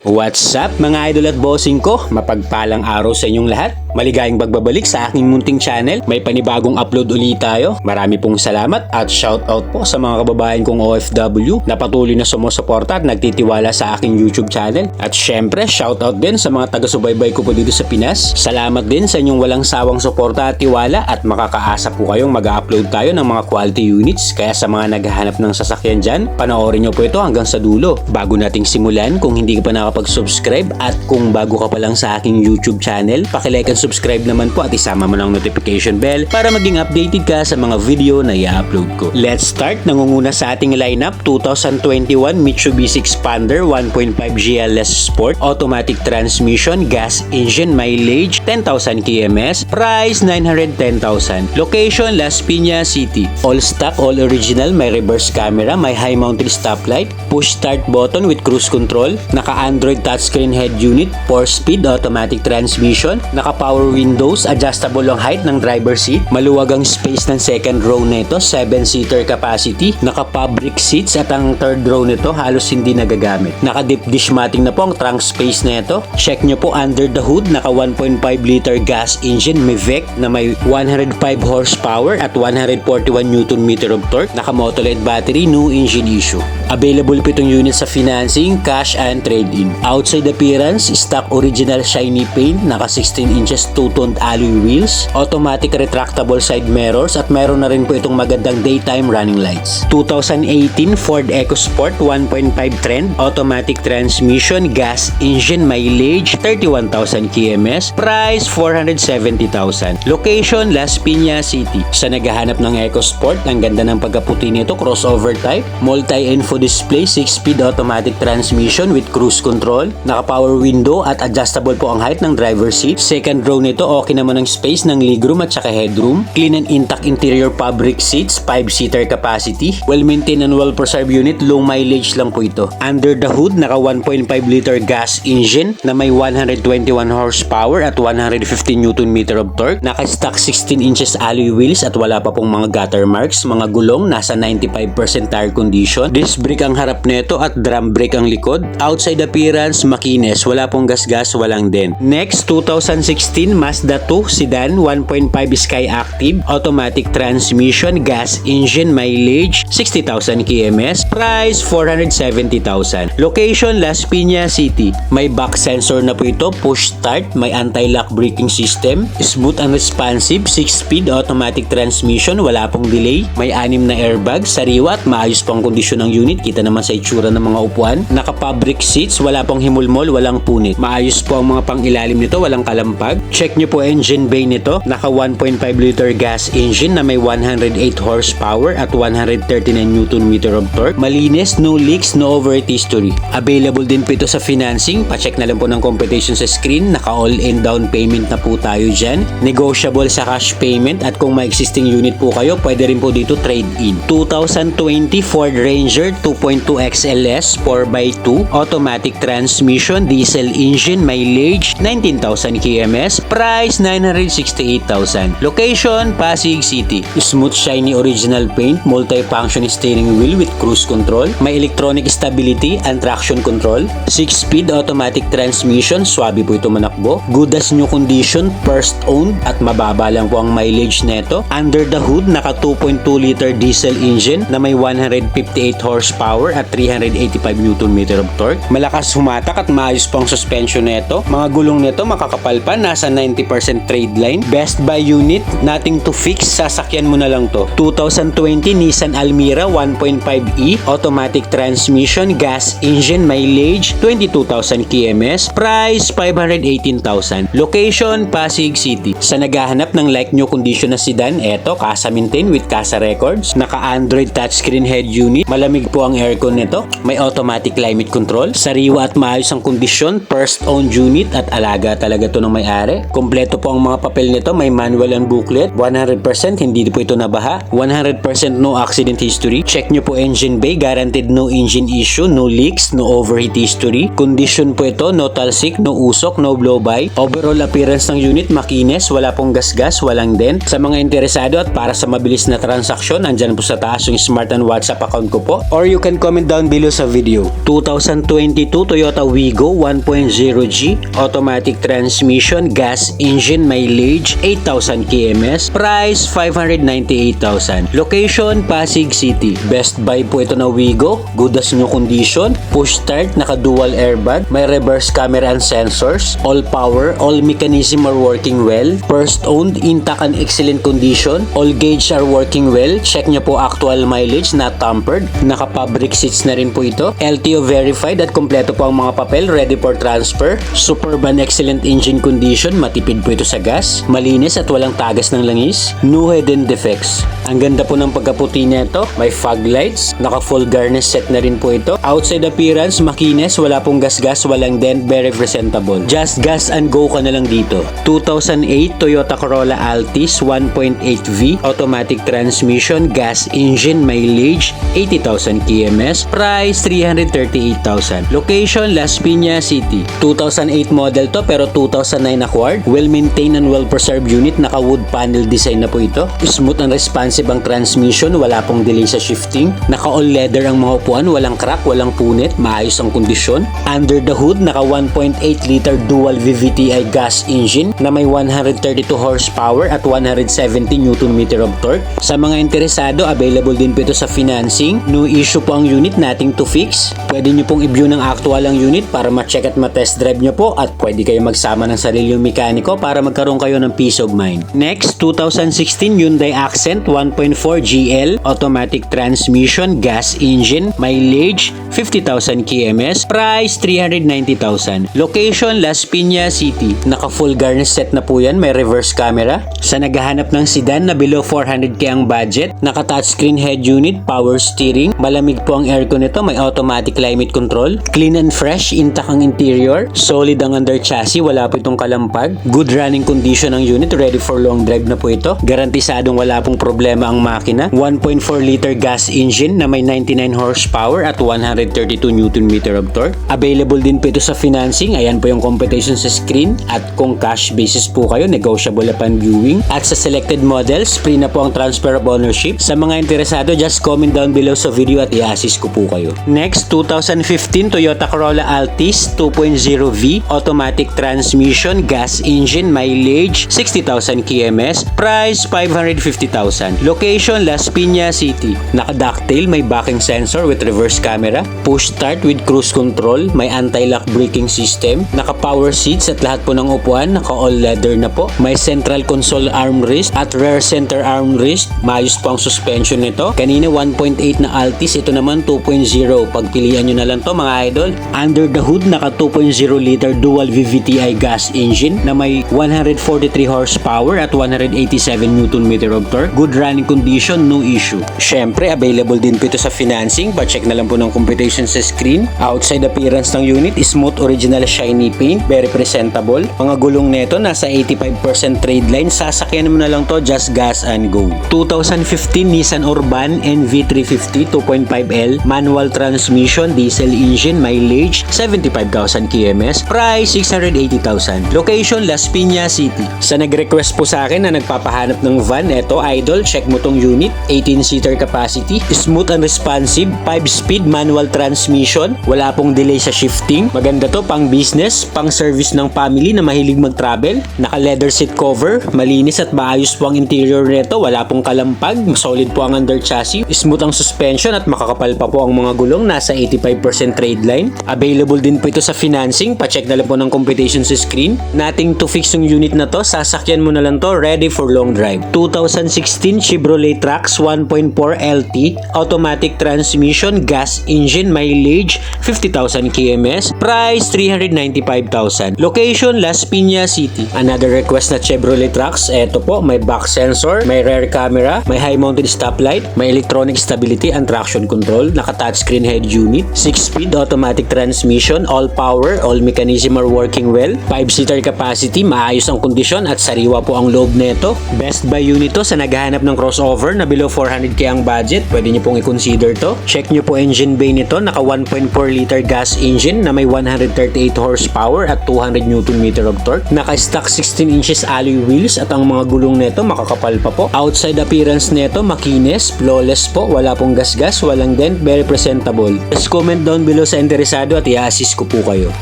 What's up mga idol at bossing ko? Mapagpalang araw sa inyong lahat. Maligayang pagbabalik sa aking munting channel. May panibagong upload ulit tayo. Marami pong salamat at shoutout po sa mga kababayan kong OFW na patuloy na sumusuporta at nagtitiwala sa aking YouTube channel. At syempre, shoutout din sa mga taga-subaybay ko po dito sa Pinas. Salamat din sa inyong walang sawang suporta at tiwala at makakaasa po kayong mag-upload tayo ng mga quality units. Kaya sa mga naghahanap ng sasakyan dyan, panoorin nyo po ito hanggang sa dulo. Bago nating simulan, kung hindi ka pa nakapag-subscribe at kung bago ka pa lang sa aking YouTube channel, pakilike and subscribe naman po at isama mo ng notification bell para maging updated ka sa mga video na i-upload ko. Let's start. Nangunguna sa ating lineup, 2021 Mitsubishi Xpander 1.5 GLS Sport, automatic transmission, gas engine, mileage 10,000 kms, price 910,000. Location Las Piñas City. All stock, all original, may reverse camera, may high mounted stoplight, push start button with cruise control, naka-Android touchscreen head unit, 4-speed automatic transmission, naka-power windows, adjustable ang height ng driver seat, maluwag ang space ng second row nito, 7-seater capacity, naka-fabric seats at ang third row nito halos hindi nagagamit. Naka-deep dish matting na po ang trunk space nito. Check nyo po under the hood, naka 1.5 liter gas engine, may VEC na may 105 horsepower at 141 Newton meter of torque, naka-moto LED battery, no engine issue. Available po itong unit sa financing, cash and trade-in. Outside appearance, stock original shiny paint, naka 16 inches two-toned alloy wheels, automatic retractable side mirrors at meron na rin po itong magandang daytime running lights. 2018 Ford Ecosport 1.5 trend, automatic transmission, gas engine, mileage 31,000 kms, price 470,000. Location Las Piñas City. Sa naghahanap ng Ecosport, ang ganda ng pagkaputi nito, crossover type, multi-info display, 6-speed automatic transmission with cruise control, naka-power window at adjustable po ang height ng driver seat. Second row nito, okay naman ang space ng legroom at saka headroom. Clean and intact interior fabric seats, 5-seater capacity, well-maintained and well-preserved unit, low mileage lang po ito. Under the hood, naka 1.5 liter gas engine na may 121 horsepower at 115 Newton meter of torque, naka-stock 16 inches alloy wheels at wala pa pong mga gutter marks, mga gulong, nasa 95% tire condition, disc brake ang harap nito at drum brake ang likod. Outside appearance, makinis, wala pong gas-gas, walang dent. Next, 2016 Mazda 2 Sedan 1.5 Skyactiv, automatic transmission, gas engine, mileage 60,000 kms, price 470,000. Location Las Piñas City. May back sensor na po ito, push start, may anti-lock braking system, smooth and responsive, 6-speed automatic transmission, wala pong delay, may 6 na airbag, sariwa at maayos pang kondisyon ng unit. Kita naman sa itsura ng mga upuan. Naka-fabric seats, wala pong himulmol, walang punit. Maayos po ang mga pang-ilalim nito, walang kalampag. Check nyo po engine bay nito. Naka 1.5 liter gas engine na may 108 horsepower at 139 Newton meter of torque. Malinis, no leaks, no overheat history. Available din po ito sa financing. Pacheck na lang po ng competition sa screen. Naka all-in down payment na po tayo dyan. Negotiable sa cash payment at kung may existing unit po kayo, pwede rin po dito trade-in. 2020 Ford Ranger 2.2 XLS 4x2, automatic transmission, diesel engine, mileage 19,000 kms, price 968,000. Location Pasig City. Smooth shiny original paint, multi-function steering wheel with cruise control, may electronic stability and traction control, 6-speed automatic transmission, swabe po ito manakbo, good as new condition, first owned at mababa lang po ang mileage neto. Under the hood, naka 2.2 liter diesel engine na may 158 horsepower at 385 Newton meter of torque. Malakas humatak at maayos pang suspension neto. Mga gulong neto makakapal pa, nasa 90% trade line. Best buy unit, nothing to fix, sasakyan mo na lang to. 2020 Nissan Almera 1.5e, automatic transmission, gas engine, mileage 22,000 kms, price 518,000. Location Pasig City. Sa naghahanap ng like new condition na sedan, eto, Casa maintain with Casa records, naka-Android touchscreen head unit, malamig po ang aircon nito, may automatic climate control, sariwa at maayos ang kondisyon, first owned unit at alaga talaga to ng may-ari. Kompleto po ang mga papel nito, may manual and booklet, 100% hindi po ito nabaha, 100% no accident history. Check nyo po engine bay, guaranteed no engine issue, no leaks, no overheat history. Condition po ito, no talsik, no usok, no blow by. Overall appearance ng unit, makinis, wala pong gas-gas, walang dent. Sa mga interesado at para sa mabilis na transaksyon, andyan po sa taas yung smart and WhatsApp account ko po or you can comment down below sa video. 2022 Toyota Wigo 1.0G, automatic transmission, gas engine, mileage 8,000 kms, price 598,000. Location Pasig City. Best buy po ito na Wigo, good as new condition, push start, naka dual airbag, may reverse camera and sensors, all power, all mechanism are working well, first owned, intact and excellent condition, all gauge are working well, check nyo po actual mileage, not tampered, naka fabric seats na rin po ito, LTO verified at kompleto po ang mga papel, ready for transfer, superb and excellent engine condition, matipid po ito sa gas, malinis at walang tagas ng langis, no hidden defects. Ang ganda po ng pagkaputi nito, may fog lights, naka full garnish set na rin po ito, outside appearance, makinis, wala pong gas-gas, walang dent, very presentable. Just gas and go ka na lang dito. 2008 Toyota Corolla Altis 1.8V, automatic transmission, gas engine, mileage 80,000 kms, price 338,000. Location Las Piñas City. 2008 model to pero 2009 acquired, well maintained and well preserved unit, naka wood panel design na po ito. Smooth and responsive ang transmission, wala pong delay sa shifting, naka all leather ang mga upuan, walang crack, walang punit, maayos ang kondisyon. Under the hood, naka 1.8 liter dual VVTi gas engine na may 132 horsepower at 170 Nm of torque. Sa mga interesado, available din po ito sa financing. No issue po ang unit nating to fix. Pwede nyo pong i-view ng actual ang unit para ma-check at ma-test drive nyo po, at pwede kayo magsama ng sariling mekaniko para magkaroon kayo ng peace of mind. Next, 2016 Hyundai Accent 1.4 GL, automatic transmission, gas engine, mileage 50,000 kms, price 390,000. Location Las Piñas City. Naka full garnish set na po yan, may reverse camera. Sa naghahanap ng sedan na below 400k ang budget, naka touchscreen head unit, power steering, malamig po ang aircon nito, may automatic climate control, clean and fresh, intact ang interior, solid ang under chassis, wala po itong kalampag, good running condition ang unit, ready for long drive na po ito, garantisadong wala pong problema ang makina, 1.4 liter gas engine na may 99 horsepower at 132 Nm of torque. Available din po ito sa financing, ayan po yung computation sa screen, at kung cash basis po kayo, negotiable upon viewing, at sa selected models, free na po ang transfer of ownership. Sa mga interesado, just comment down below sa video at i-assist ko po kayo. Next, 2015 Toyota Corolla Altis 2.0V, automatic transmission, gas engine, mileage 60,000 kms, price 550,000. Location Las Piñas City. Naka-ducktail, may backing sensor with reverse camera, push start with cruise control, may anti-lock braking system, naka-power seats at lahat po ng upuan, naka-all leather na po, may central console armrest at rear center armrest, maayos po ang suspension nito. Kanina 1.8 na Altis, ito naman 2.0, pagpilian nyo na lang to mga idol. Under the hood, naka 2.0 liter dual VVTi gas engine na may 143 horsepower at 187 Nm of torque, good running condition, no issue. Syempre, available din po ito sa financing, pa-check na lang po ng computation sa screen. Outside appearance ng unit, smooth original shiny paint, very presentable. Mga gulong neto nasa 85% trade line, sasakyan mo na lang to, just gas and go. 2015 Nissan Urvan NV350 2.5L, manual transmission, diesel engine, mileage 75,000 kms, price 680,000. Location Las Piñas City. Sa nag-request po sa akin na nagpapahanap ng van, eto idol, check mo tong unit, 18-seater capacity, smooth and responsive, 5-speed manual transmission, wala pong delay sa shifting. Maganda to pang business, pang service ng family na mahilig mag-travel. Naka leather seat cover, malinis at maayos po ang interior nito, wala pong kalampag, solid po ang under chassis, smooth ang suspension at makakapal pa po ang mga gulong, nasa 85% trade line. Available din po ito sa financing, pa-check na lang po ng computation sa screen. Nothing to fix yung unit na to, sasakyan mo na lang to, ready for long drive. 2016 Chevrolet Trax 1.4 LT, automatic transmission, gas engine, mileage 50,000 kms, price 395,000. Location Las Piñas City. Another request na Chevrolet Trax, eto po, may back sensor, may rear camera, may high mounted stoplight, may electronic stability and traction control, naka touchscreen head unit, 6-speed automatic transmission, all power, all mechanism are working well, 5-seater capacity, maayos ang kondisyon at sariwa po ang loob neto. Best buy unit to sa naghahanap ng crossover na below 400k ang budget, pwede nyo pong i-consider to. Check nyo po engine bay nito, naka 1.4 liter gas engine na may 138 horsepower at 200 Nm of torque, naka stock 16 inches alloy wheels at ang mga gulong neto makakapal pa po. Outside appearance neto, makinis, flawless po, wala pong gasgas, wala walang dent, very presentable. Just comment down below sa interesado at i-assist ko po kayo.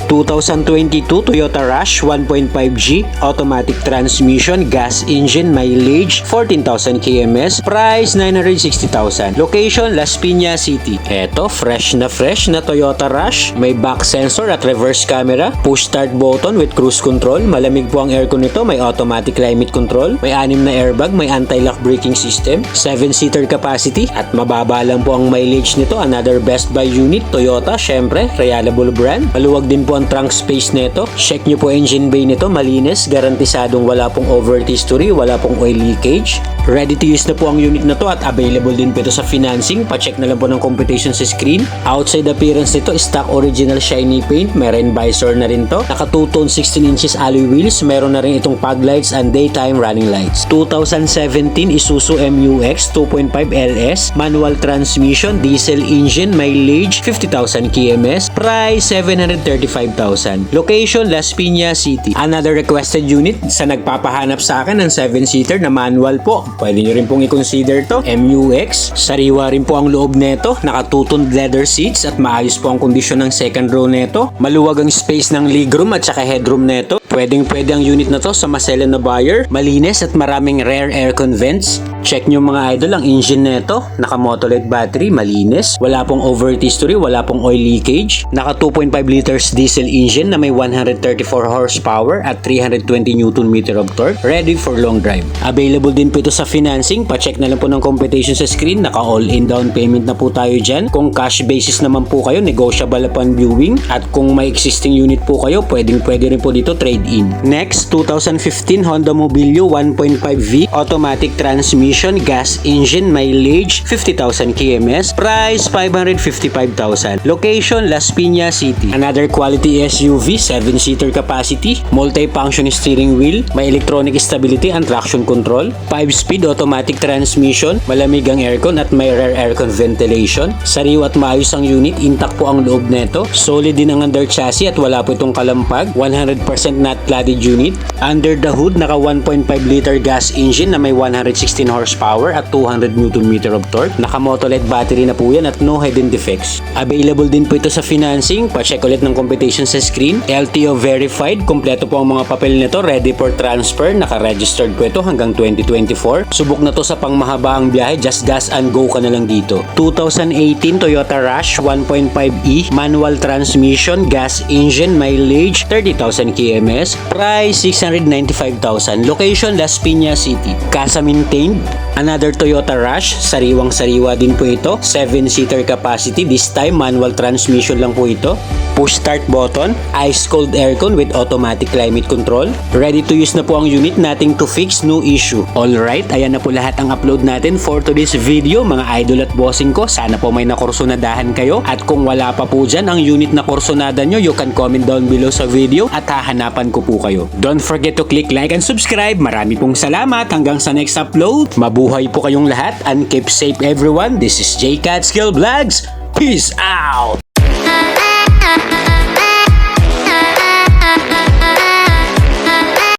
2022 Toyota Rush 1.5G, automatic transmission, gas engine, mileage 14,000 kms, price 960,000. Location Las Piñas City. Eto, fresh na Toyota Rush. May back sensor at reverse camera, push start button with cruise control. Malamig po ang aircon nito, may automatic climate control, may 6 na airbag, may anti-lock braking system, 7-seater capacity, at mababa lang po ang mileage nito. Another best buy unit, Toyota, syempre, reliable brand. Maluwag din po ang trunk space nito. Check nyo po engine bay nito, malinis, garantisadong wala pong overheat history, wala pong oil leakage. Ready to use na po ang unit na to at available din po ito sa financing. Pa-check na lang po ng computation sa screen. Outside appearance nito, stock original shiny paint, may rain visor na rin to. Naka 2-tone 16 inches alloy wheels, meron na rin itong fog lights and daytime running lights. 2017 Isuzu MUX 2.5 LS, manual transmission, diesel engine, mileage 50,000 kms, price 735,000. Location Las Piñas City. Another requested unit sa nagpapahanap sa akin ng 7-seater na manual po. Pwede nyo rin pong i-consider to. MUX. Sariwa rin po ang loob neto. Naka 2-tone leather seats at maayos po ang kondisyon ng second row neto. Maluwag ang space ng legroom at saka headroom neto. Pwede ang unit na to sa masela na buyer. Malinis at maraming rear aircon vents. Check nyo mga idol ang engine neto. Naka Motolite battery, malinis. Wala pong overheat history, wala pong oil leakage. Naka 2.5 liters diesel engine na may 134 horsepower at 320 Nm of torque. Ready for long drive. Available din po ito sa financing. Pa-check na lang po ng computation sa screen. Naka all-in down payment na po tayo dyan. Kung cash basis naman po kayo, negotiable upon viewing. At kung may existing unit po kayo, pwede rin po dito trade-in. Next, 2015 Honda Mobilio 1.5V, automatic transmission, gas engine, mileage 50,000 kms, price 555,000. Location Las Piñas City. Another quality SUV, 7-seater capacity, multi-function steering wheel, may electronic stability and traction control, 5-speed automatic transmission, malamig ang aircon at may rear aircon ventilation. Sariwa at maayos ang unit, intact po ang loob neto. Solid din ang under chassis at wala po itong kalampag. 100% not cladded unit. Under the hood, naka 1.5 liter gas engine na may 116 horsepower at 200 Nm of torque. Naka Motolite battery na po yan at no hidden defects. Available din po ito sa financing. Pa-check ulit ng computation sa screen. LTO verified. Kompleto po ang mga papel nito. Ready for transfer. Naka-registered po ito hanggang 2024. Subok na to sa pangmahabaang biyahe. Just gas and go ka na lang dito. 2018 Toyota Rush 1.5E, manual transmission, gas engine, mileage 30,000 kms, price 695,000. Location Las Piñas City. Casa maintained. Another Toyota Rush, sariwang-sariwa din po ito. 7-seater capacity, this time manual transmission lang po ito. Push start button, ice cold aircon with automatic climate control. Ready to use na po ang unit, nothing to fix, no issue. Alright, ayan na po lahat ang upload natin for today's video mga idol at bossing ko. Sana po may nakursonadahan kayo. At kung wala pa po dyan ang unit na kursonada nyo, you can comment down below sa video at hahanapan ko po kayo. Don't forget to click like and subscribe. Marami pong salamat. Hanggang sa next upload. Mabuhay po kayong lahat and keep safe everyone. This is Jaycatskill Vlogs. Peace out!